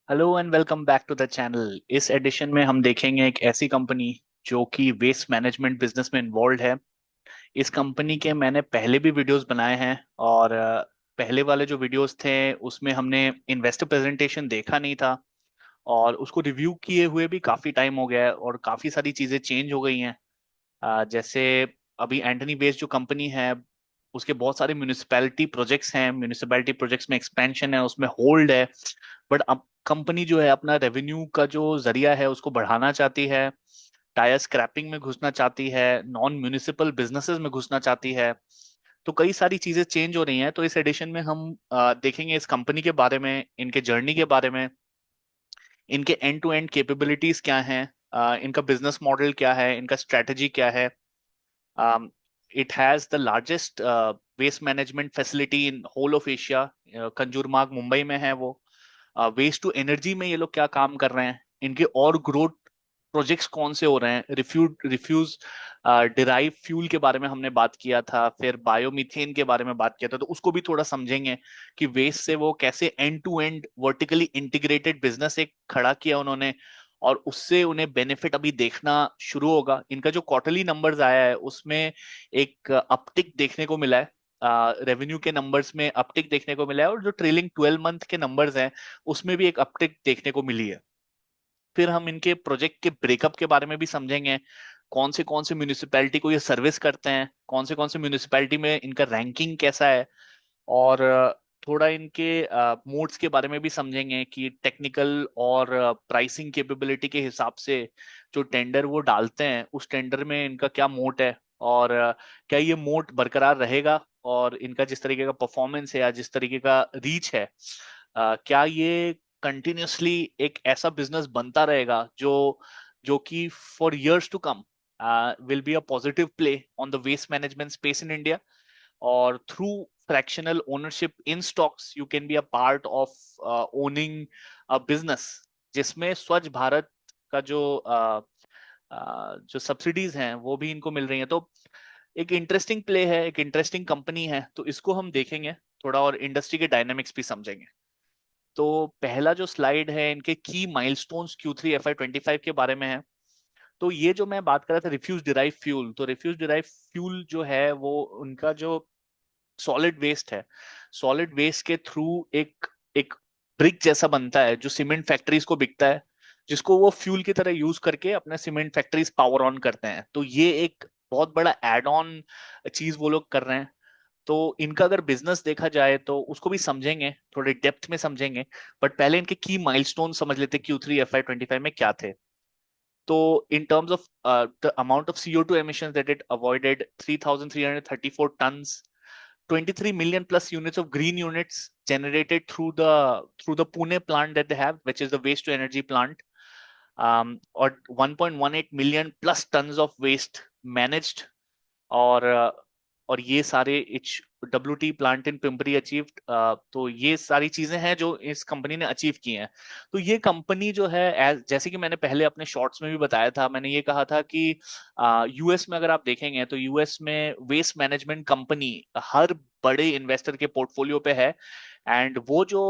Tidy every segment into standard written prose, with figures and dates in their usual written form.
Hello and welcome back to the channel. इस edition में हम देखेंगे एक ऐसी कंपनी जो कि वेस्ट मैनेजमेंट बिजनेस में इन्वॉल्व है। इस कंपनी के मैंने पहले भी वीडियोस बनाए हैं और पहले वाले जो वीडियोस थे उसमें हमने इन्वेस्टर प्रेजेंटेशन देखा नहीं था और उसको रिव्यू किए हुए भी काफी टाइम हो गया है और काफी सारी चीजें चेंज हो गई हैं। जैसे अभी एंटनी बेस्ड जो कंपनी है उसके बहुत सारे म्यूनिसिपैलिटी प्रोजेक्ट्स हैं, म्यूनिसिपैलिटी प्रोजेक्ट्स में एक्सपेंशन है, उसमें होल्ड है। बट अब कंपनी जो है अपना रेवेन्यू का जो जरिया है उसको बढ़ाना चाहती है, टायर स्क्रैपिंग में घुसना चाहती है, नॉन म्यूनिसिपल बिजनेसेस में घुसना चाहती है। तो कई सारी चीजें चेंज हो रही हैं। तो इस एडिशन में हम देखेंगे इस कंपनी के बारे में, इनके जर्नी के बारे में, इनके एंड टू एंड कैपेबिलिटीज क्या हैं, इनका बिजनेस मॉडल क्या है, इनका स्ट्रेटजी क्या है। It has the largest waste management facility in whole of Asia. Kanjurmarg Mumbai में है वो। वेस्ट टू एनर्जी में ये लोग क्या काम कर रहे हैं, इनके और ग्रोथ प्रोजेक्ट्स कौन से हो रहे हैं। रिफ्यूज रिफ्यूज डिराइव फ्यूल के बारे में हमने बात किया था, फिर बायोमीथेन के बारे में बात किया था, तो उसको भी थोड़ा समझेंगे कि वेस्ट से वो कैसे end to end vertically integrated business एक खड़ा किया उन्होंने और उससे उन्हें बेनिफिट अभी देखना शुरू होगा। इनका जो क्वार्टरली नंबर्स आया है उसमें एक अपटिक देखने को मिला है, रेवेन्यू के नंबर्स में अपटिक देखने को मिला है, और जो ट्रेलिंग 12 मंथ के नंबर्स हैं उसमें भी एक अपटिक देखने को मिली है। फिर हम इनके प्रोजेक्ट के ब्रेकअप के बारे में भी समझेंगे, कौन से म्यूनिसिपैलिटी को ये सर्विस करते हैं, कौन से म्यूनिसिपैलिटी में इनका रैंकिंग कैसा है, और थोड़ा इनके मोड्स के बारे में भी समझेंगे कि टेक्निकल और प्राइसिंग कैपेबिलिटी के हिसाब से जो टेंडर वो डालते हैं उस टेंडर में इनका क्या मोड है, और क्या ये मोड बरकरार रहेगा, और इनका जिस तरीके का परफॉर्मेंस है या जिस तरीके का रीच है, क्या ये कंटिन्यूअसली एक ऐसा बिजनेस बनता रहेगा जो जो कि for years to come will be a positive play on the waste management space in India. or through fractional ownership in stocks you can be a part of owning a business जिसमें स्वच्छ भारत का जो subsidies हैं वो भी इनको मिल रही हैं। तो एक इंटरेस्टिंग प्ले है, एक इंटरेस्टिंग कंपनी है, तो इसको हम देखेंगे थोड़ा और इंडस्ट्री के डायनामिक्स भी समझेंगे। तो पहला जो स्लाइड है इनके की माइलस्टोन्स Q3 FY25 के बारे में है। तो ये जो मैं बात कर रहा था रिफ्यूज डिराइव फ्यूल, तो रिफ्यूज डिराइव फ्यूल जो है वो उनका जो सॉलिड वेस्ट है, सॉलिड वेस्ट के थ्रू एक एक ब्रिक जैसा बनता है जो सीमेंट फैक्ट्रीज को बिकता है, जिसको वो फ्यूल की तरह यूज करके अपने सीमेंट फैक्ट्रीज पावर ऑन करते हैं। तो ये एक बहुत बड़ा एड ऑन चीज वो लोग कर रहे हैं। तो इनका अगर बिजनेस देखा जाए तो उसको भी समझेंगे, थोड़े डेप्थ में समझेंगे। बट पहले इनके की माइलस्टोन समझ लेते Q3 FY25 में क्या थे। तो in terms of the amount of CO2 emissions that it avoided, 3,334 tons, 23 million plus units of green units generated through the Pune plant that they have, which is the waste to energy plant, or 1.18 million plus tons of waste managed, और और ये सारे H WT plant in Pimpri achieved. तो ये सारी चीजें हैं जो इस कंपनी ने अचीव की हैं। तो ये कंपनी जो है जैसे कि मैंने पहले अपने शॉर्ट्स में भी बताया था, मैंने ये कहा था कि यूएस में अगर आप देखेंगे तो यूएस में वेस्ट मैनेजमेंट कंपनी हर बड़े इन्वेस्टर के पोर्टफोलियो पे है। एंड वो जो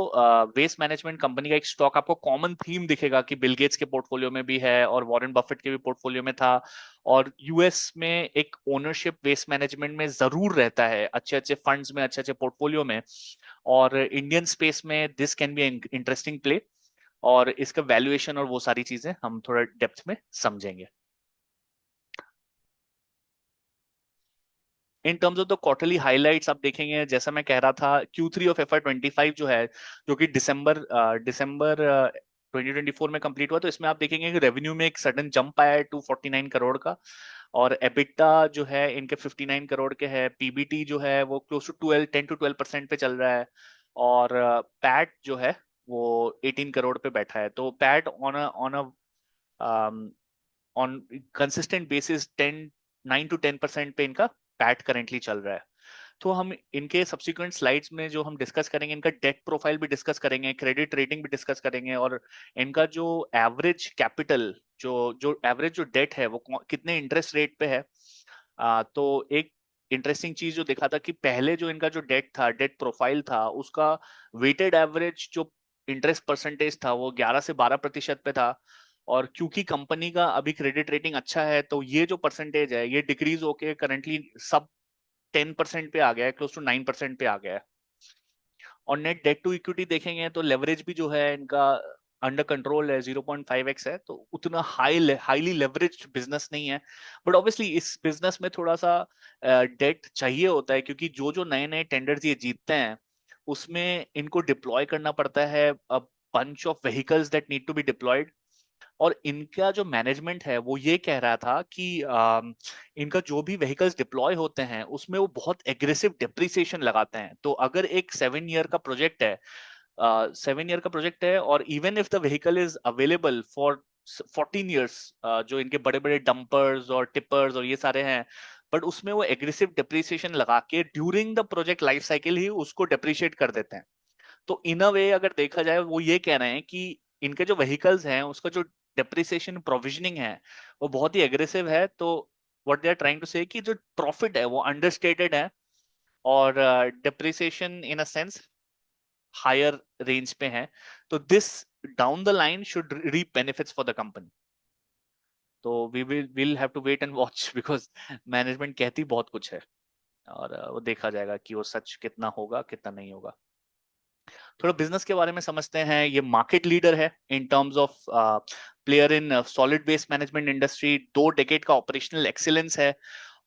वेस्ट मैनेजमेंट कंपनी का एक स्टॉक आपको कॉमन थीम दिखेगा कि बिल गेट्स के पोर्टफोलियो में भी है और वॉरेन बफेट के भी पोर्टफोलियो में था। और यूएस में एक ओनरशिप वेस्ट मैनेजमेंट में जरूर रहता है, अच्छे अच्छे फंड्स में, अच्छे अच्छे पोर्टफोलियो में। और इंडियन स्पेस में this can be interesting play, और इसका वैल्यूएशन और वो सारी चीजें हम थोड़ा डेप्थ में समझेंगे। इन terms of the quarterly highlights आप देखेंगे, जैसा मैं कह रहा था Q3 ऑफ FY25 जो है, जो कि दिसंबर 2024 में कंप्लीट हुआ, तो इसमें आप देखेंगे कि रेवेन्यू में एक सडन जंप आया है 249 करोड़ का, और एबिटा जो है इनके 59 करोड़ के है। पीबीटी जो है वो क्लोज टू 10 to 12% पे चल रहा है, और पैट जो है वो 18 करोड़ पे बैठा है। तो PAT on consistent basis 9 to 10% पे इनका पैट करेंटली चल रहा है। तो हम इनके सब्सिक्वेंट स्लाइड्स में जो हम डिस्कस करेंगे, इनका डेट प्रोफाइल भी डिस्कस करेंगे, क्रेडिट रेटिंग भी डिस्कस करेंगे, और इनका जो एवरेज कैपिटल, जो जो एवरेज जो डेट है वो कितने इंटरेस्ट रेट पे है। तो एक इंटरेस्टिंग चीज जो देखा था कि पहले जो इनका जो डेट था, डेट प्रोफाइल था, उसका वेटेड एवरेज जो इंटरेस्ट परसेंटेज था वो 11 से 12% पे था। और क्योंकि कंपनी का अभी क्रेडिट रेटिंग अच्छा है, तो ये जो परसेंटेज है ये डिक्रीज होके करंटली सब 10% पे आ गया है, क्लोज टू 9% पे आ गया है। और नेट डेट टू इक्विटी देखेंगे तो लेवरेज भी जो है इनका अंडर कंट्रोल है, 0.5x है, तो उतना हाईली लेवरेज बिजनेस नहीं है। बट ऑब्वियसली इस बिजनेस में थोड़ा सा डेट चाहिए होता है, क्योंकि जो जो नए नए टेंडर्स ये जीतते हैं उसमें इनको डिप्लॉय करना पड़ता है, bunch of vehicles that need to be deployed. और इनका जो मैनेजमेंट है वो ये कह रहा था कि इनका जो भी व्हीकल्स डिप्लॉय होते हैं उसमें वो बहुत एग्रेसिव डिप्रिसिएशन लगाते हैं। तो अगर एक 7 ईयर का प्रोजेक्ट है, 7 ईयर का प्रोजेक्ट है, और even if the vehicle is available for 14 years, जो इनके बड़े बड़े डंपर्स और टिपर्स और ये सारे हैं, बट उसमें वो एग्रेसिव डिप्रिसिएशन लगा के during the project life cycle ही उसको डिप्रिशिएट कर देते हैं। तो इन अ वे अगर देखा जाए, वो ये कह रहे हैं कि इनके जो व्हीकल्स हैं उसका जो डेप्रिसिएशन प्रोविजनिंग है वो बहुत ही एग्रेसिव है। तो what they are trying to say कि जो प्रॉफिट है वो अंडरस्टेटेड है, और depreciation in a sense higher range पे है। तो this down the line should reap benefits for the company. तो we will have to wait and watch because management कहती बहुत कुछ है, और वो देखा जाएगा कि वो सच कितना होगा कितना नहीं होगा। थोड़ा बिजनेस के बारे में समझते हैं। ये मार्केट लीडर है in terms of player in solid waste management industry, 2 decade का ऑपरेशनल एक्सीलेंस है।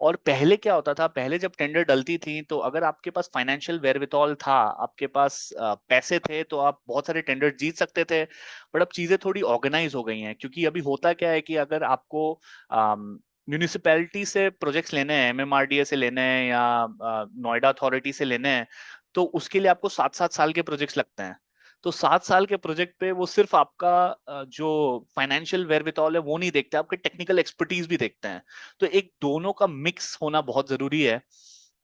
और पहले क्या होता था, पहले जब टेंडर डलती थी तो अगर आपके पास फाइनेंशियल वेरविथॉल था, आपके पास पैसे थे, तो आप बहुत सारे टेंडर जीत सकते थे। बट अब चीजें थोड़ी ऑर्गेनाइज हो गई हैं, क्योंकि अभी होता क्या है कि अगर आपको म्यूनिसिपैलिटी से प्रोजेक्ट्स लेने हैं, एमएमआरडीए से लेने हैं या नोएडा अथॉरिटी से लेने हैं, तो उसके लिए आपको 7-7 साल के प्रोजेक्ट्स लगते हैं। तो 7 साल के प्रोजेक्ट पे वो सिर्फ आपका जो फाइनेंशियल वेरविथॉल है वो नहीं देखते, आपके टेक्निकल एक्सपर्टीज भी देखते हैं। तो एक दोनों का मिक्स होना बहुत जरूरी है।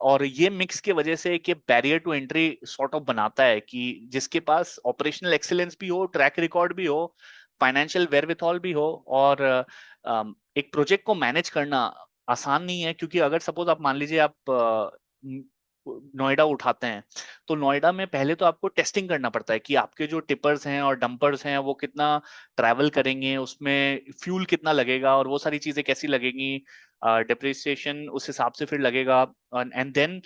और ये मिक्स की वजह से एक barrier to entry sort of बनाता है कि जिसके पास ऑपरेशनल एक्सीलेंस भी हो, ट्रैक रिकॉर्ड भी हो, फाइनेंशियल वेरविथॉल भी हो, और एक प्रोजेक्ट को मैनेज करना आसान नहीं है। क्योंकि अगर सपोज आप मान लीजिए आप नोएडा उठाते हैं, तो नोएडा में पहले तो आपको टेस्टिंग करना पड़ता है कि आपके जो टिपर्स हैं और डंपर्स हैं वो कितना ट्रैवल करेंगे, उसमें फ्यूल कितना लगेगा, और वो सारी चीजें कैसी लगेंगी, डिप्रिसिएशन उस हिसाब से फिर लगेगा। एंड देन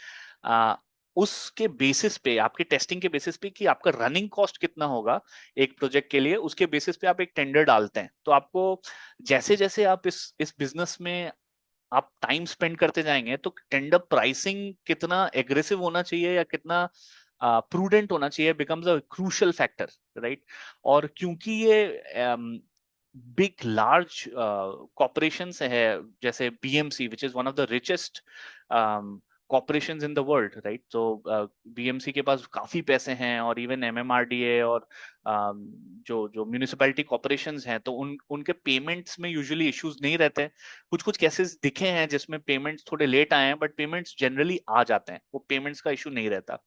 उसके बेसिस पे, आपके टेस्टिंग के बेसिस पे कि आपका रनिंग कॉस्ट कितना होगा एक प्रोजेक्ट के लिए, उसके बेसिस पे आप एक टेंडर डालते हैं। तो आपको जैसे जैसे आप इस बिजनेस में आप टाइम स्पेंड करते जाएंगे, तो टेंडर प्राइसिंग कितना एग्रेसिव होना चाहिए या कितना प्रूडेंट होना चाहिए becomes a crucial factor, right. और क्योंकि ये बिग लार्ज कॉर्पोरेशंस है, जैसे BMC which is one of the richest corporations in the world, right. तो बीएमसी के पास काफी पैसे हैं, और इवन एमएमआरडीए और जो जो म्यूनिसिपैलिटी कॉर्पोरेशंस हैं, तो उनके पेमेंट्स में यूजुअली इश्यूज नहीं रहते। कुछ कुछ केसेस दिखे हैं जिसमें पेमेंट्स थोड़े लेट आए हैं, बट पेमेंट्स जनरली आ जाते हैं, वो पेमेंट्स का इशू नहीं रहता।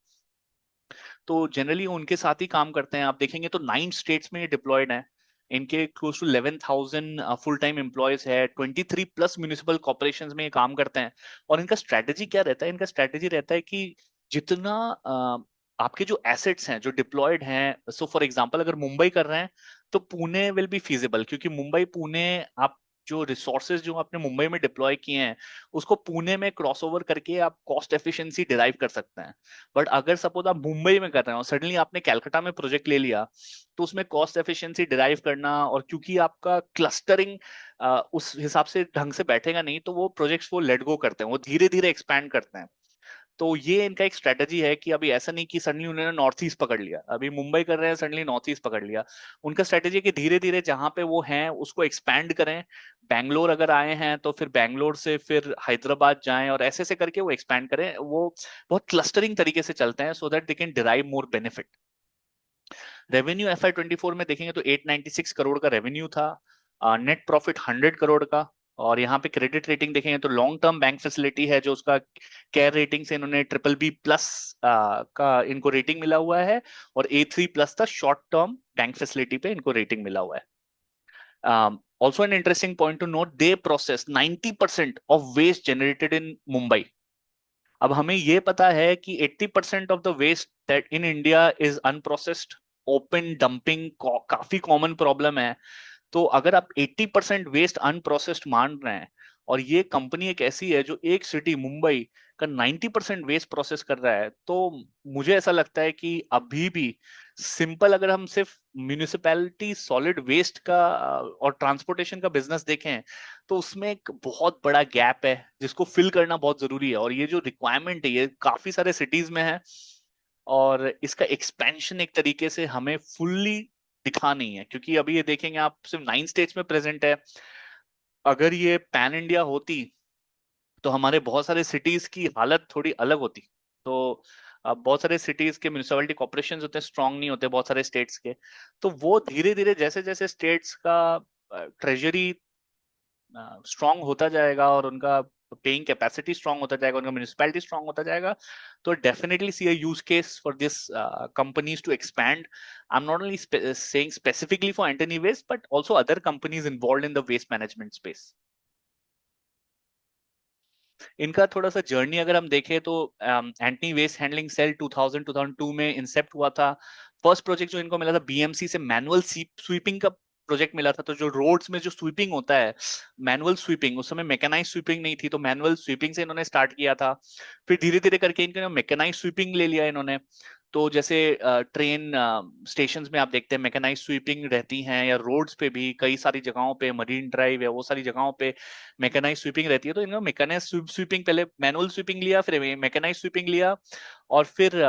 तो जनरली उनके साथ ही काम करते हैं। आप देखेंगे तो 9 स्टेट्स में ये डिप्लॉयड है। इनके close to 11,000 full time employees है, 23+ म्यूनिसिपल कॉर्पोरेशन में ये काम करते हैं। और इनका स्ट्रेटेजी क्या रहता है, इनका स्ट्रेटेजी रहता है कि जितना आपके जो एसेट्स हैं जो डिप्लॉयड हैं, सो फॉर एग्जांपल अगर मुंबई कर रहे हैं तो पुणे विल बी फीजिबल, क्योंकि मुंबई पुणे आप जो रिसोर्सेज जो आपने मुंबई में डिप्लॉय किए हैं उसको पुणे में क्रॉसओवर करके आप कॉस्ट एफिशिएंसी डिराइव कर सकते हैं। बट अगर सपोज आप मुंबई में कर रहे हो, सडनली आपने कैलकाटा में प्रोजेक्ट ले लिया, तो उसमें कॉस्ट एफिशिएंसी डिराइव करना, और क्योंकि आपका क्लस्टरिंग उस हिसाब से ढंग से बैठेगा नहीं, तो वो प्रोजेक्ट्स वो लेट गो करते हैं, वो धीरे धीरे एक्सपैंड करते हैं। तो ये इनका एक स्ट्रेटजी है कि अभी ऐसा नहीं कि सडनली उन्होंने नॉर्थ ईस्ट पकड़ लिया, अभी मुंबई कर रहे हैं सडनली नॉर्थ ईस्ट पकड़ लिया। उनका स्ट्रेटजी है कि धीरे धीरे जहां पे वो हैं उसको एक्सपैंड करें। बैंगलोर अगर आए हैं तो फिर बैंगलोर से फिर हैदराबाद जाएं, और ऐसे ऐसे करके वो एक्सपैंड करें। वो बहुत क्लस्टरिंग तरीके से चलते हैं, so that they can derive more benefit. Revenue FY 24 में देखेंगे तो 896 करोड़ का रेवेन्यू था, नेट प्रॉफिट 100 करोड़ का। और यहाँ पे क्रेडिट रेटिंग देखेंगे तो लॉन्ग टर्म बैंक फैसिलिटी है, जो उसका केयर रेटिंग से इन्होंने BBB+ का इनको रेटिंग मिला हुआ है, और A3+ था शॉर्ट टर्म बैंक फैसिलिटी पे इनको रेटिंग मिला हुआ है। Also an interesting point to note, they process 90% of waste generated in Mumbai. अब हमें ये पता है कि 80% of the waste that in India is unprocessed open dumping काफी कॉमन प्रॉब्लम है। तो अगर आप 80% वेस्ट अनप्रोसेस्ड मान रहे हैं, और ये कंपनी एक ऐसी है जो एक सिटी मुंबई का 90% वेस्ट प्रोसेस कर रहा है, तो मुझे ऐसा लगता है कि अभी भी सिंपल अगर हम सिर्फ म्यूनिसिपैलिटी सॉलिड वेस्ट का और ट्रांसपोर्टेशन का बिजनेस देखें, तो उसमें एक बहुत बड़ा गैप है जिसको फिल करना बहुत जरूरी है। और ये जो रिक्वायरमेंट है ये काफी सारे सिटीज में है, और इसका एक्सपेंशन एक तरीके से हमें फुल्ली दिखा नहीं है, क्योंकि अभी ये देखेंगे आप सिर्फ 9 स्टेट्स में प्रेजेंट है। अगर ये पैन इंडिया होती तो हमारे बहुत सारे सिटीज की हालत थोड़ी अलग होती। तो बहुत सारे सिटीज के म्यूनिसिपैलिटी कॉर्पोरेशन होते हैं, स्ट्रांग नहीं होते बहुत सारे स्टेट्स के। तो वो धीरे धीरे जैसे जैसे स्टेट्स का ट्रेजरी स्ट्रांग होता जाएगा और उनका पेइंग कैपेसिटी स्ट्रांग होता जाएगा, उनका म्यूनिसिपैलिटी स्ट्रांग होता जाएगा, तो definitely see a use case for this companies to expand. I am not only saying specifically for Antony waste but also other companies involved in the waste management space. इनका थोड़ा सा journey अगर हम देखें तो एंटी वेस्ट हैंडलिंग सेल 2000-2002 में incept हुआ था। फर्स्ट प्रोजेक्ट जो इनको मिला था बीएमसी से मैनुअल स्वीपिंग का प्रोजेक्ट मिला था। तो जो रोड्स में जो स्वीपिंग होता है, मैनुअल स्वीपिंग, उस समय मैकेनाइज स्वीपिंग नहीं थी, तो मैनुअल स्वीपिंग से इन्होंने स्टार्ट किया था। फिर धीरे धीरे करके इनके मैकेनाइज स्वीपिंग ले लिया इन्होंने। तो जैसे ट्रेन स्टेशन में आप देखते हैं मैकेनाइज स्वीपिंग रहती हैं, या रोड्स पे भी कई सारी जगहों पे, मरीन ड्राइव या वो सारी जगहों पे मैकेनाइज स्वीपिंग रहती है। तो इन्होंने मैकेनाइज स्वीपिंग, पहले मैनुअल स्वीपिंग लिया, फिर मैकेनाइज स्वीपिंग लिया, और फिर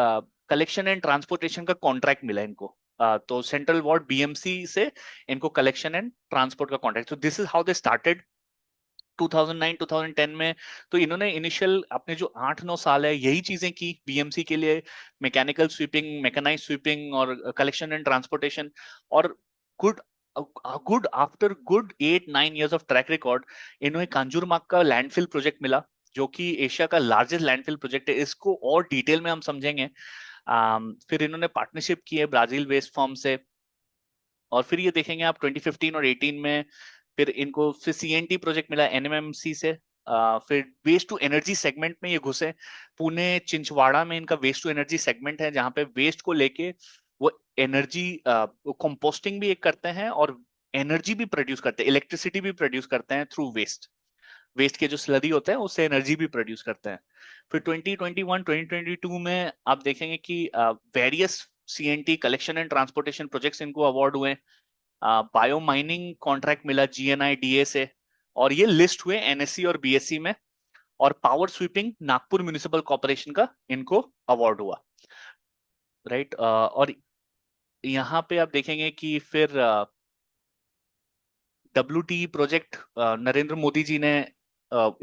कलेक्शन एंड ट्रांसपोर्टेशन का कॉन्ट्रैक्ट मिला इनको। तो सेंट्रल वार्ड बीएमसी से इनको कलेक्शन एंड ट्रांसपोर्ट का कॉन्ट्रैक्ट। तो this is how they started 2009-2010 में। तो इन्होंने इनिशियल अपने जो 8-9 साल है यही चीजें की बीएमसी के लिए, मैकेनिकल स्वीपिंग, मैकेनाइज स्वीपिंग और कलेक्शन एंड ट्रांसपोर्टेशन। और good good after good 8-9 years of track record, इन्हें कांजूरमार्ग का लैंडफिल प्रोजेक्ट मिला, जो कि एशिया का लार्जेस्ट लैंडफिल प्रोजेक्ट है। इसको और डिटेल में हम समझेंगे। फिर इन्होंने पार्टनरशिप की है ब्राजील वेस्ट फॉर्म से। और फिर ये देखेंगे आप 2015 और 18 में, फिर इनको फिर सीएनटी प्रोजेक्ट मिला एनएमएमसी से। फिर वेस्ट टू एनर्जी सेगमेंट में ये घुसे। पुणे चिंचवाड़ा में इनका वेस्ट टू एनर्जी सेगमेंट है, जहां पे वेस्ट को लेके वो एनर्जी कंपोस्टिंग भी एक करते हैं, और एनर्जी भी प्रोड्यूस करते हैं, इलेक्ट्रिसिटी भी प्रोड्यूस करते हैं थ्रू वेस्ट। वेस्ट के जो स्लरी होते हैं उससे एनर्जी भी प्रोड्यूस करते हैं। फिर 2021 2022 में आप देखेंगे कि various CNT collection and transportation projects इनको अवार्ड हुए। बायो माइनिंग कॉन्ट्रैक्ट मिला जीएनआई डीए से, और ये लिस्ट हुए एनएससी और बीएससी में। और power sweeping Nagpur municipal corporation का इनको अवार्ड हुआ। राइट। और यहाँ पे आप देखेंगे कि फिर डब्ल्यूटी प्रोजेक्ट नरेंद्र मोदी जी ने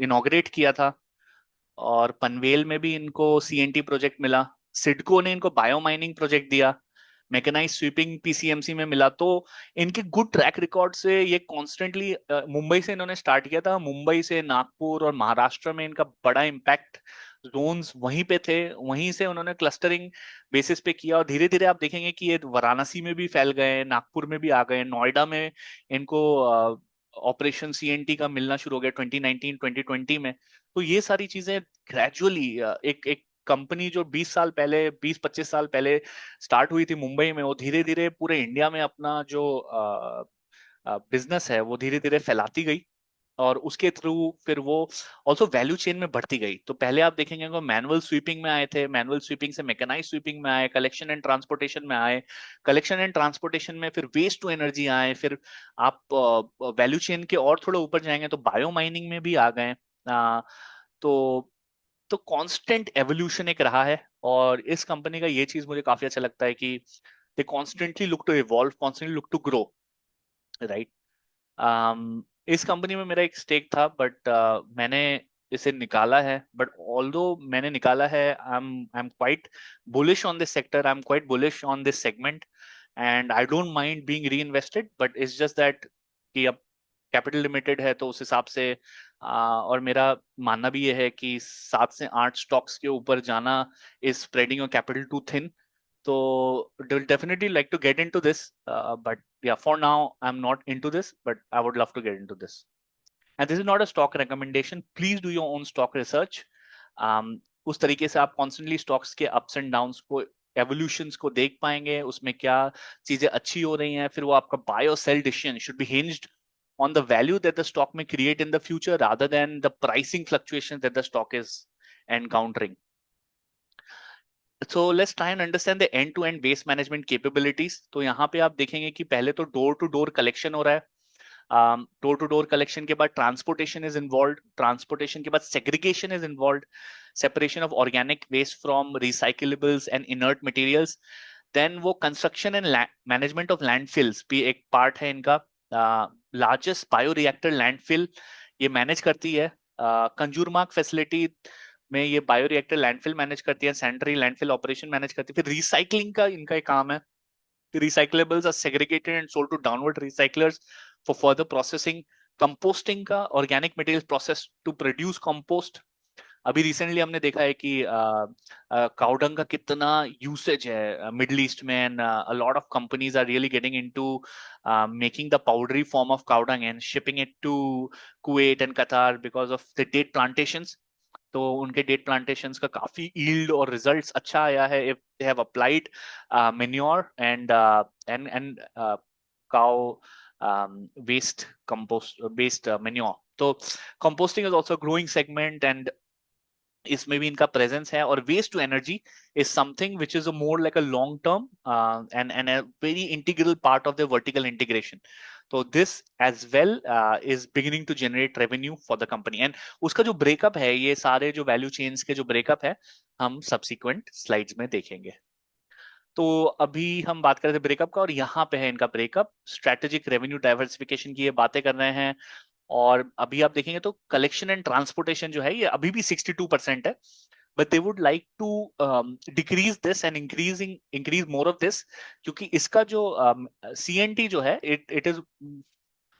इनॉग्रेट किया था, और पनवेल में भी इनको सीएनटी प्रोजेक्ट मिला। सिडको ने इनको बायो माइनिंग प्रोजेक्ट दिया। मैकेनाइज स्वीपिंग पीसीएमसी में मिला। तो इनके गुड ट्रैक रिकॉर्ड से ये कॉन्स्टेंटली, मुंबई से इन्होंने स्टार्ट किया था, मुंबई से नागपुर और महाराष्ट्र में इनका बड़ा इम्पैक्ट जोन्स वहीं पे थे, वहीं से उन्होंने क्लस्टरिंग बेसिस पे किया। और धीरे धीरे आप देखेंगे कि ये वाराणसी में भी फैल गए, नागपुर में भी आ गए, नोएडा में इनको ऑपरेशन सीएनटी का मिलना शुरू हो गया 2019 2020 में। तो ये सारी चीजें ग्रेजुअली, एक एक कंपनी जो 20 साल पहले, 20-25 साल पहले स्टार्ट हुई थी मुंबई में, वो धीरे धीरे पूरे इंडिया में अपना जो बिजनेस है वो धीरे धीरे फैलाती गई। और उसके थ्रू फिर वो ऑल्सो वैल्यू चेन में बढ़ती गई। तो पहले आप देखेंगे वो मैनुअल स्वीपिंग में आए थे, मैनुअल स्वीपिंग से मैकेनाइज स्वीपिंग में आए, कलेक्शन एंड ट्रांसपोर्टेशन में आए, कलेक्शन एंड ट्रांसपोर्टेशन में फिर वेस्ट टू एनर्जी आए, फिर आप वैल्यू चेन के और थोड़ा ऊपर जाएंगे तो बायो माइनिंग में भी आ गए। तो तो कांस्टेंट एवोल्यूशन एक रहा है। और इस कंपनी का ये चीज मुझे काफी अच्छा लगता है कि they constantly look to evolve, constantly look to grow. Right. इस कंपनी में मेरा एक स्टेक था, बट मैंने इसे निकाला है। बट ऑल्दो मैंने निकाला है, I am quite bullish on this sector, I am quite bullish on this segment, and I don't mind being reinvested. But it's just that कि अब कैपिटल लिमिटेड है, तो उस हिसाब से और मेरा मानना भी ये है कि 7 से 8 स्टॉक्स के ऊपर जाना is spreading your capital too thin. So they'll definitely like to get into this, but yeah, for now I'm not into this, but I would love to get into this. And this is not a stock recommendation. Please do your own stock research. उस तरीके से आप constantly stocks के ups and downs को evolutions को देख पाएंगे, उसमें क्या चीजें अच्छी हो रही हैं, फिर वो आपका बाय और sell decision should be hinged on the value that the stock may create in the future rather than the pricing fluctuations that the stock is encountering. So let's try and understand the end-to-end waste management capabilities. तो यहाँ पे आप देखेंगे कि पहले तो door to door collection हो रहा है, डोर टू डोर कलेक्शन के बाद ट्रांसपोर्टेशन इज इन्वॉल्व, ट्रांसपोर्टेशन के बाद segregation is involve, separation of organic waste from recyclables and inert materials, then वो construction and management of landfills भी एक पार्ट है इनका। लार्जेस्ट बायोरिएक्टर लैंडफिल ये मैनेज करती है, कंजूरमार्ग फैसिलिटी में ये बायोरिएक्टर लैंडफिल मैनेज करती है, सैनिटरी लैंडफिल ऑपरेशन मैनेज करती है, फिर रिसाइकलिंग का इनका एक काम है। Recyclables are segregated and sold to downward recyclers for further processing. Composting का organic materials process to produce compost. अभी रिसेंटली हमने देखा है कि काउडंग का कितना यूसेज है मिडिल ईस्ट में, and a lot of companies are really getting into making the powdery form of cow dung and shipping it to Kuwait and Qatar because of the date plantations. तो उनके date plantations का काफी yield और results अच्छा आया है if they have applied manure and cow waste compost based manure. तो composting is also a growing segment and इसमें भी इनका प्रेजेंस है। और waste to energy is something which is a more like a long term and a very integral part of the vertical integration. तो this as well is beginning to generate revenue for the company, and उसका जो breakup है, ये सारे जो value chains के जो breakup है हम सब्सिक्वेंट स्लाइड्स में देखेंगे। तो अभी हम बात कर रहे थे ब्रेकअप का, और यहाँ पे है इनका ब्रेकअप। स्ट्रेटेजिक रेवेन्यू डाइवर्सिफिकेशन की ये बातें कर रहे हैं, और अभी आप देखेंगे तो कलेक्शन एंड ट्रांसपोर्टेशन जो है ये अभी भी 62% है, but they would like to decrease this and increase more of this, क्योंकि इसका जो सीएनटी जो है it is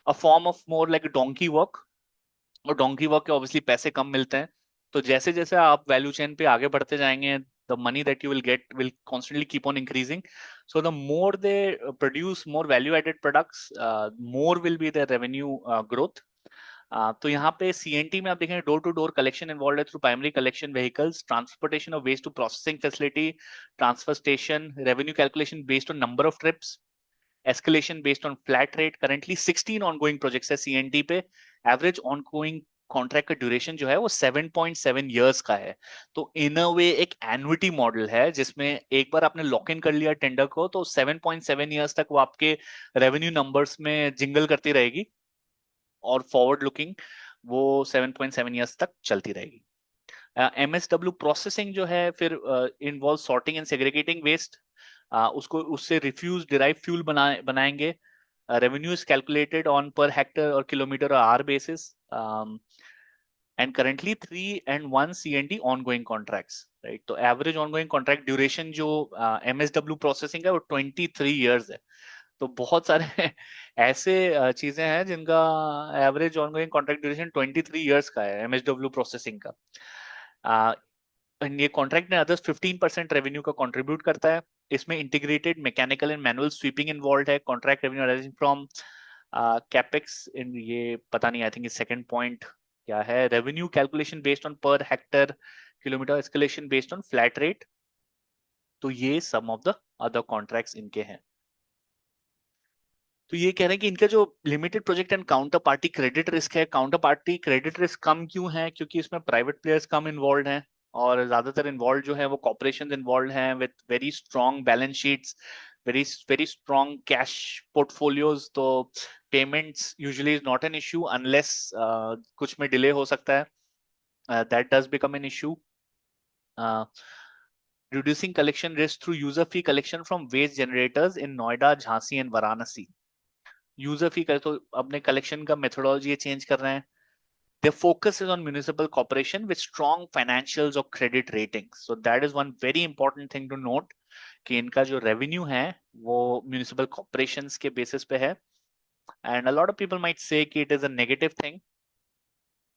a form of more like donkey work, और डोंकी वर्क के ऑब्वियसली पैसे कम मिलते हैं। तो जैसे जैसे आप वैल्यू चेन पे आगे बढ़ते जाएंगे, the money that you will get will constantly keep on increasing. So the more they produce more value added products, more will be their revenue growth. तो यहाँ पे सीएनटी में आप देखेंगे door to door collection involve है through primary collection vehicles, transportation of waste to processing facility, transfer station, revenue calculation based on number of trips, escalation based on flat rate। currently 16 ongoing projects है CNT पे। Average ongoing contract का duration जो है वो 7.7 years का है। तो इन अ वे एक एनुइटी मॉडल है, जिसमें एक बार आपने लॉक इन कर लिया टेंडर को तो 7.7 इयर्स तक वो आपके रेवेन्यू नंबर्स में जिंगल करती रहेगी, और फॉरवर्ड लुकिंग वो 7.7 इयर्स तक चलती रहेगी। एमएसडब्ल्यू प्रोसेसिंग जो है फिर involve sorting and segregating waste, उसको उससे रिफ्यूज डिराइव फ्यूल बनाएंगे। Revenue is calculated on per hectare और किलोमीटर और hour basis, and currently 3 and 1 CND ongoing contracts, right. तो एवरेज ऑनगोइंग कॉन्ट्रैक्ट ड्यूरेशन जो एमएसडब्ल्यू प्रोसेसिंग है वो 23 इयर्स है। तो बहुत सारे ऐसे चीजें हैं जिनका average ongoing contract duration 23 years का है एमएसडब्ल्यू प्रोसेसिंग का। ये कॉन्ट्रैक्ट में अदर्स 15% रेवेन्यू का कंट्रीब्यूट करता है। इसमें integrated mechanical and manual sweeping involve है। Contract revenue arising from capex in, ये पता नहीं, आई थिंक सेकंड पॉइंट क्या है। Revenue calculation based on per hectare kilometer, escalation based on flat rate. तो ये some of the other contracts इनके हैं। तो ये कह रहे हैं कि इनका जो limited project and counter party credit risk है, काउंटर पार्टी क्रेडिट रिस्क कम क्यों है, क्योंकि इसमें प्राइवेट प्लेयर्स कम इन्वॉल्व हैं, और ज्यादातर इन्वॉल्व जो है वो कॉर्पोरेशन इन्वॉल्व हैं with very strong balance sheets, very very strong cash portfolios. तो payments usually is not an issue unless कुछ में डिले हो सकता है, that does become an issue. reducing collection risk through user fee collection from waste generators in Noida, Jhansi and Varanasi। User fee करे तो अपने collection का methodology change कर रहे हैं। Their focus is on municipal corporation with strong financials or credit ratings. So that is one very important thing to note कि इनका जो रेवेन्यू है वो म्यूनिसिपल कॉर्पोरेशंस के बेसिस पे है। And a lot of people might say कि it is a negative thing,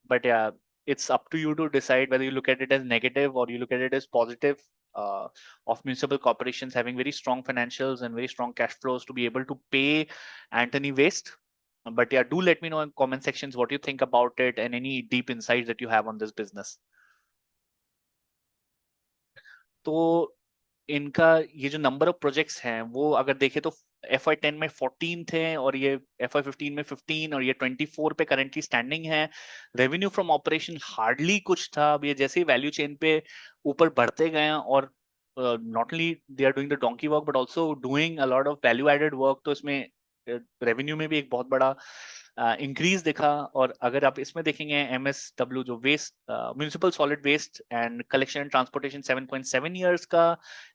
but yeah, it's up to you to decide whether you look at it as negative or you look at it as positive, of municipal corporations having very strong financials and very strong cash flows to be able to pay Anthony Waste. But yeah, do let me know in comment sections what you think about it and any deep insights that you have on this business. तो इनका ये जो number of projects हैं वो अगर देखें तो FY10 में 14 थे और ये FY15 में 15 और ये 24 पे करेंटली स्टैंडिंग है। रेवेन्यू फ्रॉम ऑपरेशन हार्डली कुछ था। अब ये जैसे ही वैल्यू चेन पे ऊपर बढ़ते गए हैं और not only they are doing the donkey work but also doing a lot of value added work, तो इसमें रेवेन्यू में भी एक बहुत बड़ा इंक्रीज दिखा। और अगर आप इसमें देखेंगे MSW जो waste municipal solid waste and collection and transportation 7.7 years का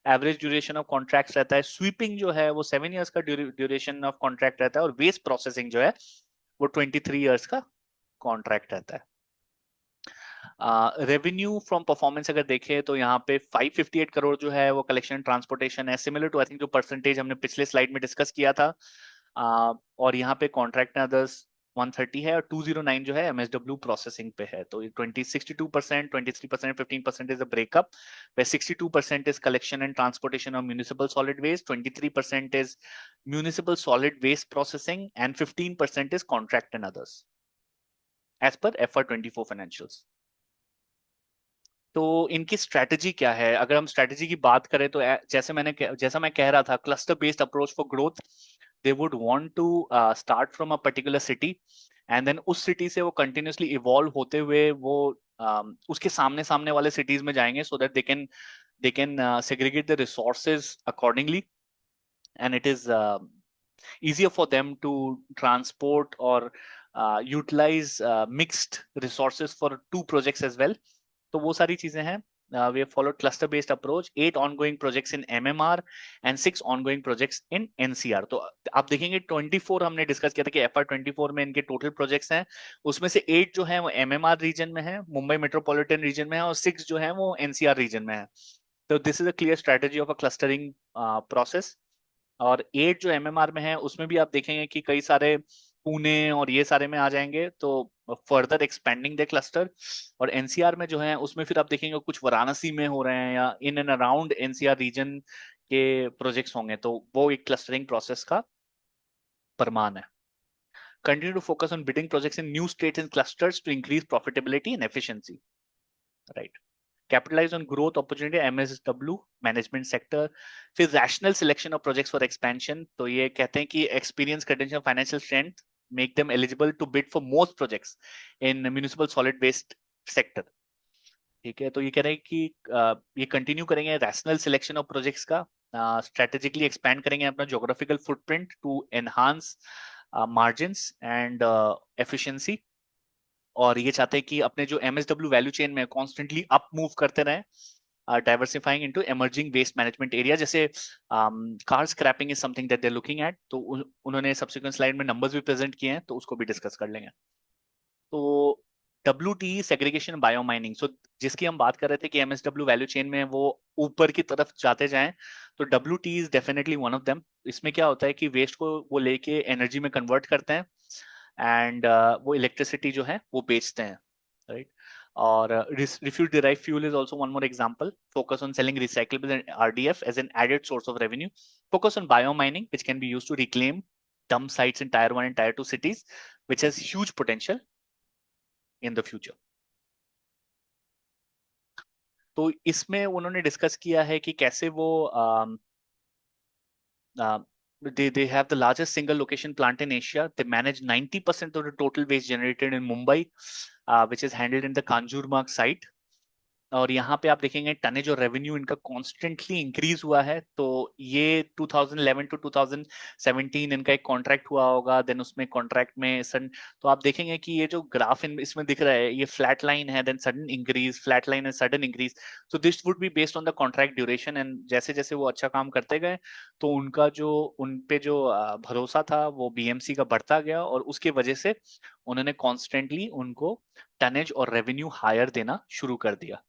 एवरेज ड्यूरेशन ऑफ कॉन्ट्रैक्ट रहता है। स्वीपिंग जो है वो 7 ईयर्स का ड्यूरेशन ऑफ कॉन्ट्रैक्ट रहता है और वेस्ट प्रोसेसिंग जो है वो 23 ईयर्स का कॉन्ट्रैक्ट रहता है। रेवेन्यू फ्रॉम परफॉर्मेंस अगर देखें तो यहाँ पे 558 करोड़ जो है वो कलेक्शन ट्रांसपोर्टेशन है, सिमिलर टू आई थिंक जो परसेंटेज हमने पिछले स्लाइड में डिस्कस किया था। और यहाँ पे कॉन्ट्रैक्ट अदर्स 130 है और 209 जो है MSW प्रोसेसिंग पे है। तो 62%, 23%, 15% is a breakup, where 62% is collection and transportation of municipal solid waste, 23% is municipal solid waste processing and 15% is contract and others as per FY24 financials. तो इनकी स्ट्रेटजी क्या है? अगर हम स्ट्रेटजी की बात करें तो जैसा मैं कह रहा था, cluster based approach for growth. They would want to start from a particular city and then उस सिटी से वो कंटिन्यूसली इवॉल्व होते हुए वो उसके सामने सामने वाले सिटीज में जाएंगे so that they can segregate the resources accordingly and it is easier for them to transport or utilize mixed resources for two projects as well. तो वो सारी चीजें हैं। We have followed cluster based approach, 8 ongoing projects in MMR and 6 ongoing projects in NCR। तो आप देखेंगे 24 हमने discuss किया था कि FY24 में इनके टोटल प्रोजेक्ट्स हैं, उसमें से 8 जो है वो MMR रीजन में है, मुंबई मेट्रोपॉलिटन रीजन में है, और 6 जो है वो NCR रीजन में है। तो this is a clear strategy of a clustering process. और 8 जो MMR में है उसमें भी आप देखेंगे कि कई सारे पुणे और ये सारे में आ जाएंगे, तो फर्दर एक्सपेंडिंग द क्लस्टर। और NCR में जो है उसमें फिर आप देखेंगे कुछ वाराणसी में हो रहे हैं या in and around NCR region के प्रोजेक्ट्स होंगे, तो वो एक क्लस्टरिंग प्रोसेस का प्रमाण है। Continue to focus on bidding projects in new states and clusters to increase profitability and efficiency, right. Capitalize on growth opportunity MSW management sector। फिर rational selection of projects for expansion, तो ये कहते हैं कि experience, credential, financial strength make them eligible to bid for most projects in municipal solid waste sector। ठीक है, तो ये कह रहे हैं कि ये कंटिन्यू करेंगे रैशनल सिलेक्शन ऑफ प्रोजेक्ट्स का, स्ट्रेटेजिकली एक्सपैंड करेंगे अपना geographical footprint to enhance margins and efficiency. और ये चाहते हैं कि अपने जो MSW वैल्यू चेन में कॉन्स्टेंटली अप मूव करते रहें, diversifying into emerging waste management area. जैसे car scrapping is something that they looking at, तो उन्होंने सब्सिक्वेंट स्लाइड में नंबर्स भी प्रेजेंट किए हैं, तो उसको भी डिस्कस कर लेंगे। तो WTE सेग्रीगेशन बायोमाइनिंग, सो जिसकी हम बात कर रहे थे कि MSW वैल्यू चेन में वो ऊपर की तरफ जाते जाएं, तो WTE is definitely one of them. इसमें क्या होता है कि वेस्ट को वो लेके एनर्जी में कन्वर्ट करते हैं एंड वो इलेक्ट्रिसिटी जो है वो बेचते हैं, राइट। और refuse derived fuel is also one more example. Focus on selling recyclable and RDF as an added source of revenue. Focus on biomining, which can be used to reclaim dump sites in tier 1 and tier 2 cities, which has huge potential in the future. तो इसमें उन्होंने discuss किया है कि कैसे वो they have the largest single location plant in Asia. They manage 90% of the total waste generated in Mumbai, which is handled in the Kanjurmarg site. और यहाँ पे आप देखेंगे टनेज और रेवेन्यू इनका कॉन्स्टेंटली इंक्रीज हुआ है। तो ये 2011 टू 2017 इनका एक कॉन्ट्रैक्ट हुआ होगा, देन उसमें कॉन्ट्रैक्ट में सडन, तो आप देखेंगे कि ये जो ग्राफ इसमें दिख रहा है ये फ्लैट लाइन है, then sudden increase, flat line है, sudden increase. So this would be based on the contract duration, and जैसे जैसे वो अच्छा काम करते गए तो उनका जो उन पे जो भरोसा था वो BMC का बढ़ता गया, और उसके वजह से उन्होंने कॉन्स्टेंटली उनको टनेज और रेवेन्यू हायर देना शुरू कर दिया।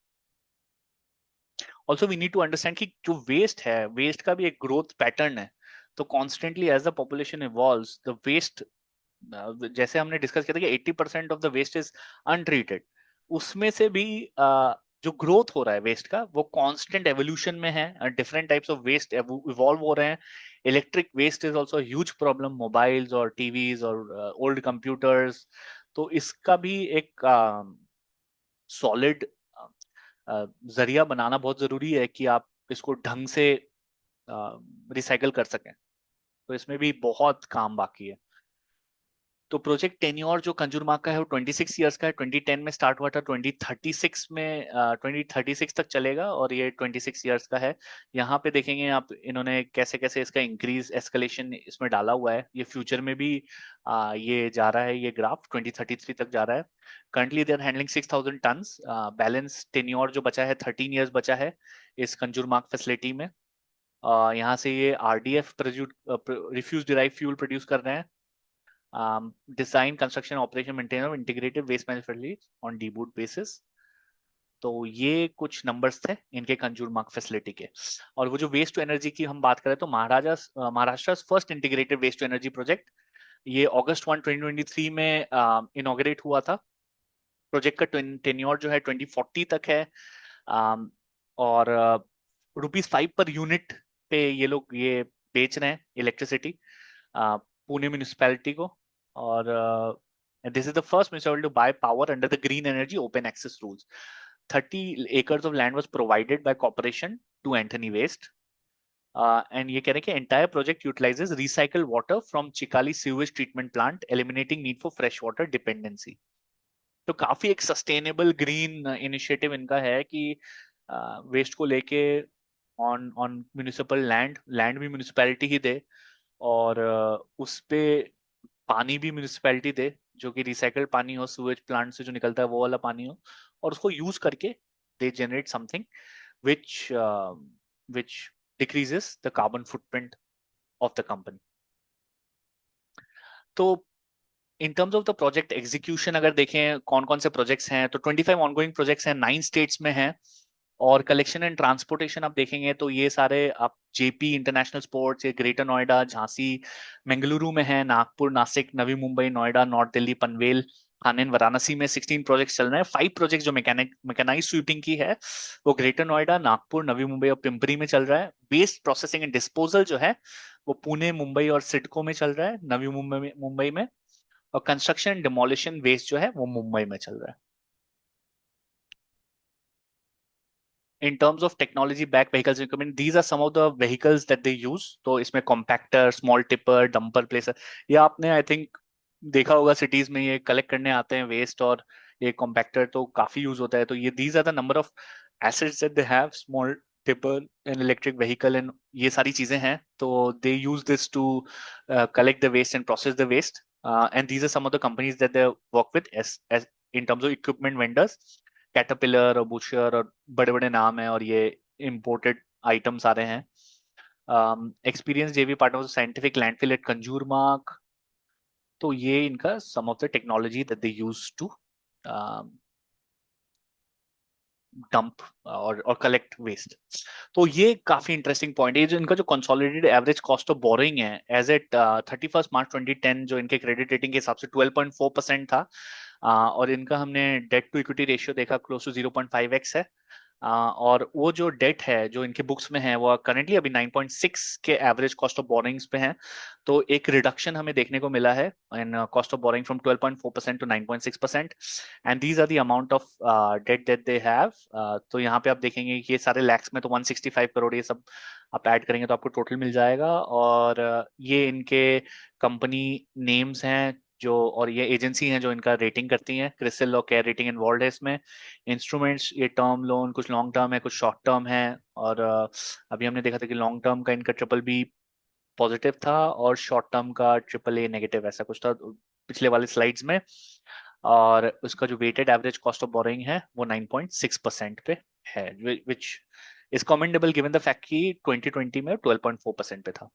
Also we need to understand कि जो वेस्ट है, वेस्ट का भी एक ग्रोथ पैटर्न है। तो constantly as the population evolves the waste, जैसे हमने डिस्कस किया था कि 80% of the waste is untreated, उसमें से भी जो ग्रोथ हो रहा है वेस्ट का वो कांस्टेंट एवोल्यूशन में है। Different types of waste evolve हो रहे हैं। Electric waste is also huge problem, mobiles और टीवीज और ओल्ड कंप्यूटर्स। तो इसका भी एक सॉलिड जरिया बनाना बहुत जरूरी है कि आप इसको ढंग से रिसाइकल कर सकें। तो इसमें भी बहुत काम बाकी है। तो प्रोजेक्ट टेन्योर जो कंज्यूमर का है वो 26 ईयर्स का है। 2010 में स्टार्ट हुआ था, 2036 में 2036 तक चलेगा और ये 26 ईयर्स का है। यहाँ पे देखेंगे आप इन्होंने कैसे कैसे इसका इंक्रीज एस्केलेशन इसमें डाला हुआ है। ये फ्यूचर में भी ये जा रहा है, ये ग्राफ 2033 तक जा रहा है। Currently they are handling 6,000 tonnes. Balance tenure जो बचा है 13 ईयर्स बचा है इस कंज्यूमर फैसिलिटी में। यहाँ से ये RDF refuse derive fuel produce कर रहे हैं। Design construction operation maintain of integrated waste management on DBOOT basis. तो ये कुछ नंबर्स थे इनके कंज्यूमर मार्क फैसिलिटी के। और वो जो वेस्ट टू एनर्जी की हम बात करें तो Maharashtra first integrated waste to energy project ये August 1 2023 में इनॉग्रेट हुआ था। प्रोजेक्ट का टेन्योर जो है 2040 तक है। और ₹5 पर यूनिट पे ये लोग ये बेच रहे हैं इलेक्ट्रिसिटी पुणे म्यूनिसपैलिटी को। और this is the first municipality to buy power under the green energy open access rules. 30 acres of land was provided by corporation to Antony waste. And ये कह रहे हैं कि entire project utilizes recycle water from Chikhali sewage treatment plant eliminating need for fresh water dependency. तो काफी एक sustainable green initiative इनका है कि वेस्ट को लेके on on municipal land land भी म्यूनिसिपैलिटी ही दे और उस पे पानी भी म्यूनिसिपैलिटी दे जो कि रिसाइकल्ड पानी हो, सुएज प्लांट से जो निकलता है वो वाला पानी हो, और उसको यूज करके they generate something which which decreases the carbon footprint of the company. तो in terms of the project execution अगर देखें कौन कौन से प्रोजेक्ट्स हैं तो 25 ऑनगोइंग प्रोजेक्ट्स हैं, 9 स्टेट्स में हैं। और कलेक्शन एंड ट्रांसपोर्टेशन आप देखेंगे तो ये सारे आप जेपी इंटरनेशनल स्पोर्ट्स, ये ग्रेटर नोएडा, झांसी, बेंगलुरु में है, नागपुर, नासिक, नवी मुंबई, नोएडा, नॉर्थ दिल्ली, पनवेल, ठाणे, वाराणसी में 16 प्रोजेक्ट्स चल रहे हैं। 5 प्रोजेक्ट जो मैकेनाइज स्वीपिंग की है वो ग्रेटर नोएडा, नागपुर, नवी मुंबई और पिंपरी में चल रहा है। वेस्ट प्रोसेसिंग एंड डिस्पोजल जो है वो पुणे, मुंबई और सिडको में चल रहा है, नवी मुंबई में। और कंस्ट्रक्शन डिमोलिशन वेस्ट जो है वो मुंबई में चल रहा है। In terms of technology back vehicles requirement these are some of the vehicles that they use. तो इसमें compactor, small tipper, dumper placer, ये आपने आई थिंक देखा होगा सिटीज में ये कलेक्ट करने आते हैं वेस्ट। और ये कॉम्पैक्टर तो काफी यूज होता है। तो ये these are the number of assets that they have, small tipper and electric vehicle and ये सारी चीजें हैं। तो they use this to collect the waste and process the waste. And these are some of the companies that they work with us in terms of equipment vendors. Caterpillar और Bucher और बड़े बड़े नाम हैं और ये इम्पोर्टेड आइटम्स आ रहे हैं। Experience JV partner scientific landfill at Kanjurmarg. तो ये इनका some of the technology that they use to dump और कलेक्ट वेस्ट। तो ये काफी इंटरेस्टिंग पॉइंट है। जो इनका जो consolidated average cost of borrowing है एज एट 31 मार्च 2010 जो इनके क्रेडिट रेटिंग के हिसाब से 12.4% था। और इनका हमने डेट टू इक्विटी रेशियो देखा क्लोज टू 0.5x है। और वो जो डेट है जो इनके बुक्स में है वो करेंटली अभी 9.6 के एवरेज कॉस्ट ऑफ बोरिंग्स पे है। तो एक रिडक्शन हमें देखने को मिला है in cost of borrowing from 12.4% to 9.6%। And these are the amount of debt that they have. तो यहाँ पे आप देखेंगे कि ये सारे लैक्स में तो 165 करोड़ ये सब आप ऐड करेंगे तो आपको टोटल मिल जाएगा। और ये इनके कंपनी नेम्स हैं जो, और ये एजेंसी हैं जो इनका रेटिंग करती हैं। क्रिसिल और केयर रेटिंग इन्वॉल्व है इसमें। इंस्ट्रूमेंट्स ये टर्म लोन कुछ लॉन्ग टर्म है कुछ शॉर्ट टर्म है। और अभी हमने देखा था कि लॉन्ग टर्म का इनका BBB पॉजिटिव था और शॉर्ट टर्म का AAA नेगेटिव ऐसा कुछ था पिछले वाले स्लाइड्स में। और उसका जो weighted average cost of borrowing है वो 9.6% पे है, which is commendable given the fact कि 2020 में 12.4% पे था।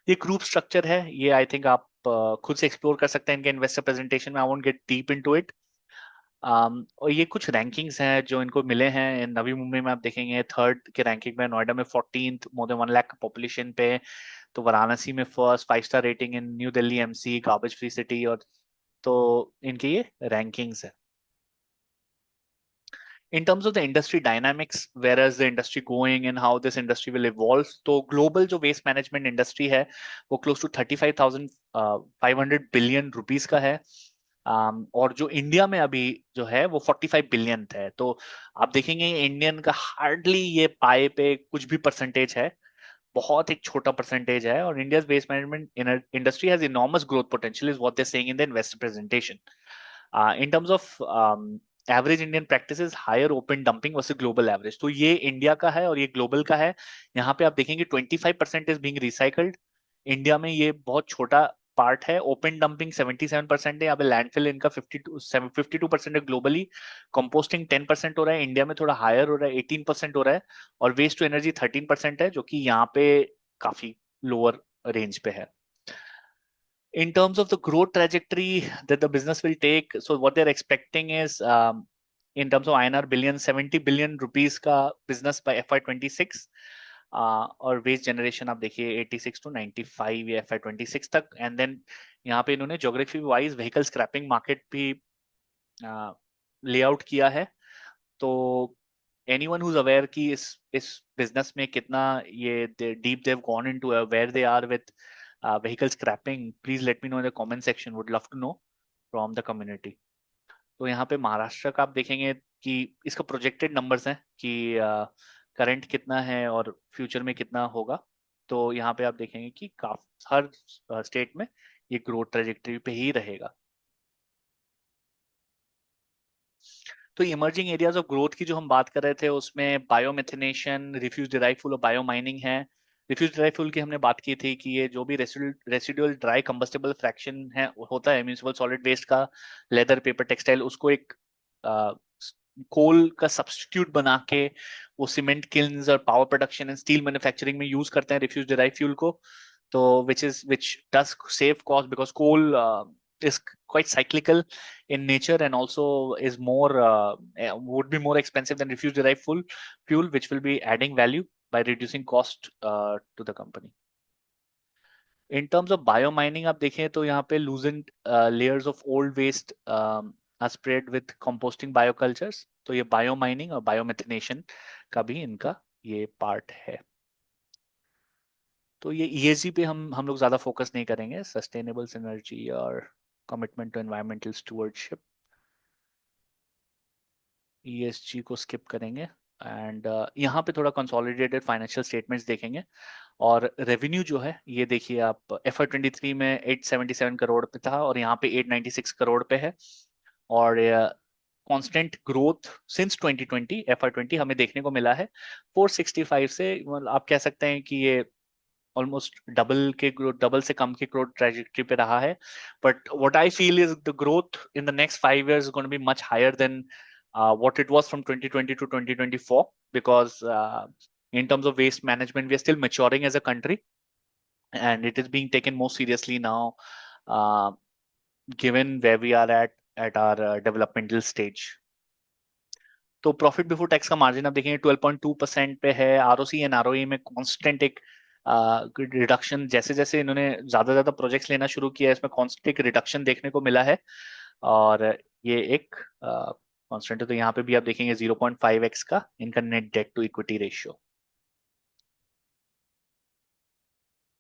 ये ग्रुप स्ट्रक्चर है, ये आई थिंक आप खुद से एक्सप्लोर कर सकते हैं इनके इन्वेस्टर प्रेजेंटेशन में। I won't get deep into it. और ये कुछ रैंकिंग्स हैं जो इनको मिले हैं। नवी मुंबई में आप देखेंगे थर्ड के रैंकिंग में, नोएडा में 14th more than 1 lakh population पे, तो वाराणसी में first, 5 star rating in New Delhi MC garbage free city. और तो इनकी ये रैंकिंग्स है। In terms of the industry dynamics, where is the industry going and how this industry will evolve? तो global जो waste management industry है वो close to 35,500 billion rupees का है। और जो इंडिया में अभी जो है वो 45 बिलियन है। तो आप देखेंगे इंडियन का हार्डली ये पाए पे कुछ भी परसेंटेज है, बहुत एक छोटा परसेंटेज है। और India's waste management industry has enormous growth potential is what they saying in the investor presentation. In terms of average Indian practices higher open dumping versus global average, तो ये इंडिया का है और ये ग्लोबल का है। यहाँ पे आप देखेंगे 25% इज बीइंग रिसाइकल्ड। इंडिया में ये बहुत छोटा पार्ट है। ओपन डंपिंग 77% है यहाँ पे। लैंडफिल इनका 52% है ग्लोबली। कंपोस्टिंग 10% हो रहा है, इंडिया में थोड़ा हायर हो रहा है, 18% हो रहा है। और वेस्ट टू एनर्जी 13% है, जो कि यहाँ पे काफी लोअर रेंज पे है। In terms of the growth trajectory that the business will take, so what they're expecting is, in terms of INR billion, 70 billion rupees का business by FY26। और वेस्ट जनरेशन आप देखिए 86 to 95 या FY26 तक। And then यहाँ पे इन्होंने geography wise vehicle scrapping market भी लेआउट किया है। तो एनीवन हुज अवेयर कि इस बिजनेस में कितना ये deep they've gone into, where they are with vehicle scrapping, please let me know in the comment section, would love to know from the community. तो यहाँ पे महाराष्ट्र का आप देखेंगे कि इसका प्रोजेक्टेड नंबर्स हैं कि करंट कितना है और फ्यूचर में कितना होगा। तो यहाँ पे आप देखेंगे कि हर स्टेट में ये ग्रोथ ट्रेजेक्टरी पे ही रहेगा। तो इमर्जिंग एरियाज ऑफ ग्रोथ की जो हम बात कर रहे थे उसमें बायोमेथिनेशन, रिफ्यूज डिराइव फ्यूल और बायो माइनिंग है। रिफ्यूज डिराइव फ्यूल की हमने बात की थी कि ये जो भी रेसिडुअल ड्राई कंबस्टेबल फ्रैक्शन है होता है म्यूनिसिपल सॉलिड वेस्ट का, लेदर पेपर टेक्सटाइल, उसको एक कोल का सब्स्टिट्यूट बना के वो सीमेंट किल्न्स और power production and steel manufacturing में यूज करते हैं रिफ्यूज डिराइव फ्यूल को। तो which does save cost because coal is quite cyclical in nature and also is more would be more expensive than refuse derived fuel, which will be adding value by reducing cost to the company. In terms of biomining आप देखें तो यहाँ पे loosened layers of old waste are spread with composting biocultures। तो ये biomining और biomethanation का भी इनका ये पार्ट है। तो ये ESG पे हम लोग ज्यादा फोकस नहीं करेंगे, सस्टेनेबल एनर्जी और कमिटमेंट टू एनवायरमेंटल स्टूवर्डशिप, ESG को स्किप करेंगे। एंड यहाँ पे थोड़ा कंसोलिडेटेड फाइनेंशियल स्टेटमेंट्स देखेंगे। और रेवेन्यू जो है ये देखिए आप, FY23 में 877 करोड़ पे था और यहाँ पे 896 करोड़ पे है। और कांस्टेंट ग्रोथ सिंस 2020 FY20 हमें देखने को मिला है 465 से, मतलब आप कह सकते हैं कि ये ऑलमोस्ट डबल के ग्रोथ, डबल से कम के ग्रोथ ट्रेजेक्टरी पे रहा है। But what I feel is the growth in the next 5 years is going to be much higher than what it was from 2020 to 2024 because in terms of waste management we are still maturing as a country and it is being taken more seriously now, uh, given where we are at our developmental stage। तो profit before tax का margin आप देखेंगे 12.2% पे है। ROC and ROE में constant एक reduction, जैसे जैसे इन्होंने ज्यादा ज्यादा प्रोजेक्ट्स लेना शुरू किया है इसमें कांस्टेंट एक रिडक्शन देखने को मिला है। और ये एक कांस्टेंट है। तो यहाँ पे भी आप देखेंगे 0.5x का इनका net debt to equity ratio.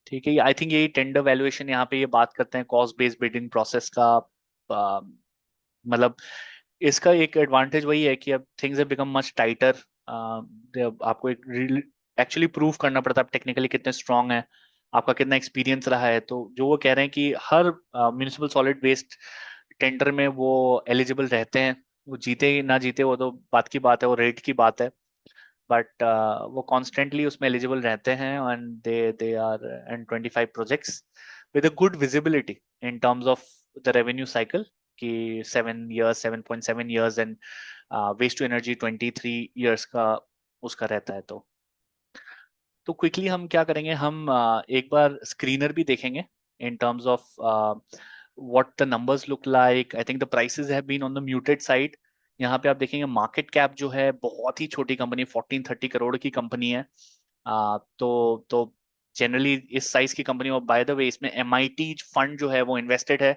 ठीक है, आई थिंक ये टेंडर वैल्यूएशन यहाँ पे ये बात करते हैं कॉस्ट बेस्ड बिडिंग प्रोसेस का। मतलब इसका एक एडवांटेज वही है कि अब थिंग्स हैव बिकम मच टाइटर। आपको एक एक्चुअली प्रूव करना पड़ता है आप टेक्निकली कितने स्ट्रांग है, आपका कितना एक्सपीरियंस रहा है। तो जो वो कह रहे हैं कि हर म्यूनिसिपल सॉलिड वेस्ट टेंडर में वो एलिजिबल रहते हैं। वो जीते ना जीते वो तो बात की बात है, वो रेट की बात है। बट वो कॉन्स्टेंटली उसमें एलिजिबल रहते हैं and they are and 25 projects with a good visibility in terms of the revenue cycle कि 7 years, 7.7 years and waste to energy 23 years का उसका रहता है। तो क्विकली हम क्या करेंगे, हम एक बार स्क्रीनर भी देखेंगे in terms of what the numbers look like. I think the prices have been on the muted side. यहाँ पे आप देखेंगे मार्केट कैप जो है बहुत ही छोटी कंपनी, 1430 करोड़ की कंपनी है। तो जनरली इस साइज की कंपनी, और बाय द वे इसमें MIT फंड जो है वो इन्वेस्टेड है।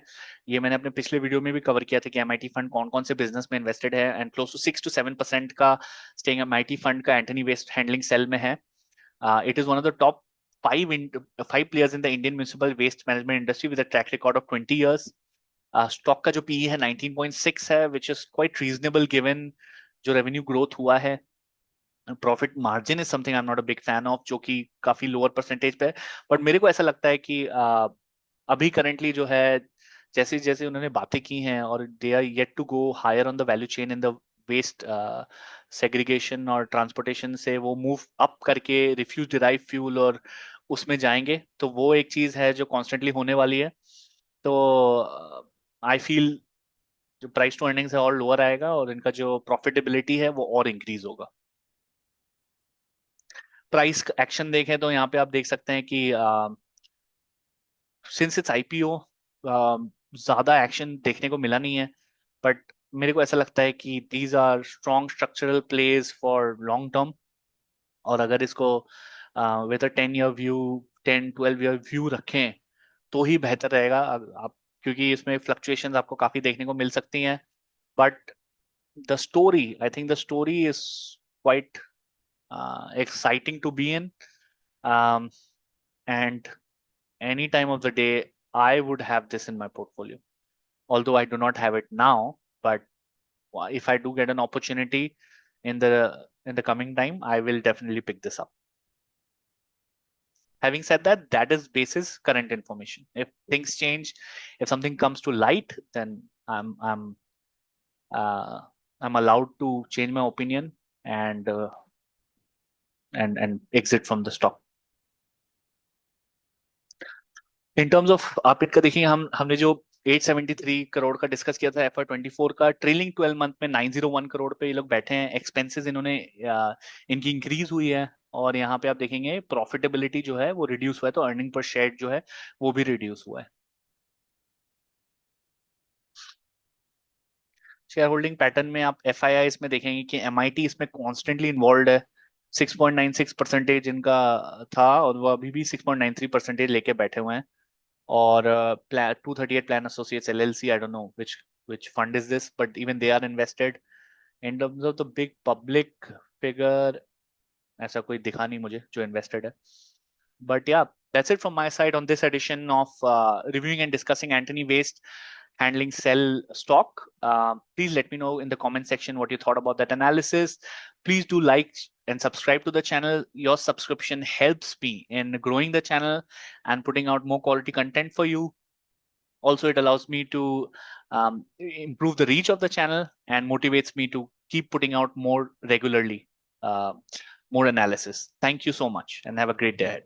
ये मैंने अपने पिछले वीडियो में भी कवर किया था कि MIT फंड कौन कौन से बिजनेस में इन्वेस्टेड है। एंड क्लोज टू 6 to 7% का स्टेइंग MIT फंड का एंटनी वेस्ट हैंडलिंग सेल में है। It is one of the top five players in the Indian municipal waste management industry with a track record of 20 years. Stock का जो PE है 19.6 है, which is quite reasonable given जो revenue growth हुआ है। Profit margin is something I am not a big fan of, जो कि काफी लोअर परसेंटेज पे है। बट मेरे को ऐसा लगता है कि अभी करंटली जो है, जैसे जैसे उन्होंने बातें की हैं और they are yet to go higher on the value chain in the waste segregation और ट्रांसपोर्टेशन से वो मूव अप करके रिफ्यूज डिराइव फ्यूल और उसमें जाएंगे, तो वो एक चीज है जो कॉन्स्टेंटली होने वाली है। तो आई फील जो प्राइस टू अर्निंग्स है और लोअर आएगा और इनका जो प्रॉफिटेबिलिटी है वो और इंक्रीज होगा। प्राइस एक्शन देखें तो यहाँ पे आप देख सकते हैं कि सिंस इट्स आईपीओ ज्यादा एक्शन देखने को मिला नहीं है। बट मेरे को ऐसा लगता है कि these are strong structural plays for long term. और अगर इसको with a 10 year view, 10-12 year view रखें तो ही बेहतर रहेगा। आप क्योंकि इसमें फ्लक्चुएशंस आपको काफी देखने को मिल सकती हैं। But the story, I think the story is quite exciting to be in. And any time of the day, I would have this in my portfolio. Although I do not have it now, but if I do get an opportunity in the coming time, I will definitely pick this up. Having said that, that is basis current information. If things change, if something comes to light, then uh, I'm allowed to change my opinion and and exit from the stock. In terms of आप इनका देखिए, हमने जो 873 करोड़ का discuss किया था FY24 का, trailing 12 month में 901 करोड़ पे ये लोग बैठे हैं। एक्सपेंसेस इन्होंने इनकी इंक्रीज हुई है और यहाँ पे आप देखेंगे प्रॉफिटेबिलिटी जो है वो रिड्यूस हुआ है, तो अर्निंग पर शेयर जो है वो भी रिड्यूस हुआ है। शेयर होल्डिंग पैटर्न में आप FII इसमें देखेंगे कि MIT इसमें कॉन्स्टेंटली इन्वॉल्व है। 6.96% इनका था और वो अभी भी 6.93% लेके बैठे हुए हैं। or 238 Plan Associates LLC. I don't know which fund is this, but even they are invested. In terms of the big public figure, ऐसा कोई दिखा नहीं मुझे जो invested है. But yeah, that's it from my side on this edition of reviewing and discussing Anthony Waste handling cell stock. Please let me know in the comment section what you thought about that analysis. Please do like and subscribe to the channel. Your subscription helps me in growing the channel and putting out more quality content for you. Also, it allows me to improve the reach of the channel and motivates me to keep putting out more regularly, uh, more analysis. Thank you so much and have a great day ahead.